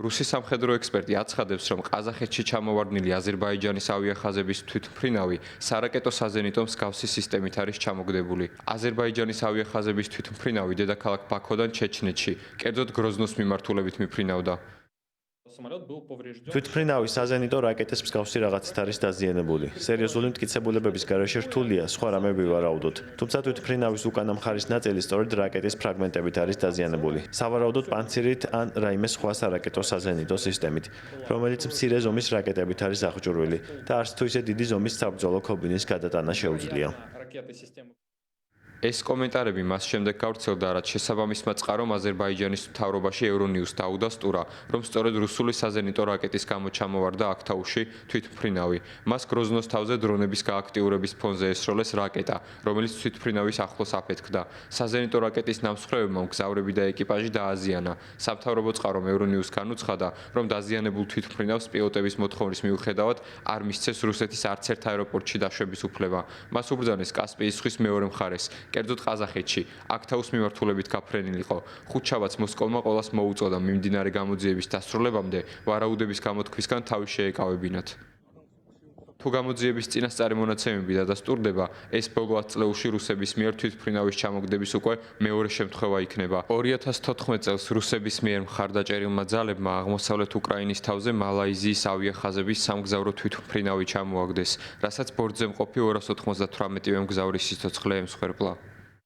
რუსი სამხედრო ექსპერტი აცხადებს, რომ ყაზახეთში ჩამოვარდნილი აზერბაიჯანის ავიახაზების თვითმფრინავი სარაკეტო საზენიტო მსგავსი სისტემით არის ჩამოგდებული. აზერბაიჯანის ავიახაზების თვითმფრინავი დედაქალაქ ბაქოდან ჩეჩნეთში, კერძოდ გროზნოს მიმართულებით მიფრინავდა. თვითმფრინავის საზენიტო რაკეტის მსგავსი რაღაცით არის დაზიანებული. სერიოზული მტკიცებულებების გარეშე რთულია სხვა რამე ვივარაუდოთ. თუმცა თვითმფრინავის უკანა მხარის ნაწილი სწორედ რაკეტის ფრაგმენტებით არის დაზიანებული. სავარაუდოდ პანცირით ან რაიმე სხვა სარაკეტო საზენიტო სისტემით, რომელიც მცირე ზომის რაკეტებით არის აღჭურვილი და არც თუ ისე დიდი ზომის საბრძოლო ქობინის გადატანა შეუძლია. ეს კომენტარები მას შემდეგ გავრცელდა, რაც შესაბამისმა წყარომ აზერბაიჯანის მთავრობაში Euronews დაუდო სტურა, რომ სწორედ რუსული საზენიტო რაკეტის გამო ჩამოვარდა აქტაუში თვითმფრინავი. მას გროზნოს თავზე დრონების გააქტიურების ფონზე ესროლეს რაკეტა, რომელიც თვითმფრინავის ახლოს აფეთქდა. საზენიტო რაკეტის ნამსხვრევებმა მგზავრები და ეკიპაჟი დააზიანა. სამთავრობო წყარომ Euronews განუცხადა, რომ დაზიანებულ თვითმფრინავს პილოტების მოთხოვნის მიუხედავად არ მისცეს რუსეთის არც ერთ აეროპორტში დაშვების უფლება. მას უბრძანეს კასპიის ზღვის მეორე მხარეს. კერძოდ ყაზახეთში, აქტაუს მიმართულებით გაფრენილიყო. ხუთშაბათს მოსკოვმა ყოველას მოუწოდა მიმდინარე გამოძიების დასრულებამდე ვარაუდების გამოთქვისგან თავი შეეკავებინათ. თუ გამოძიების წინასწარი მონაცემები დადასტურდება, ეს ბოლო 10 წლებში რუსების მიერ თვითმფრინავის ჩამოგდების უკვე მეორე შემთხვევა იქნება. 2014 წელს რუსების მიერ მხარდაჭერილმა ძალებმა აღმოსავლეთ უკრაინის თავზე მალაიზიის ავიახაზების სამგზავრო თვითმფრინავი ჩამოაგდეს, რასაც ბორტზე მყოფი 298 მგზავრის სიცოცხლე ემსხვერპლა.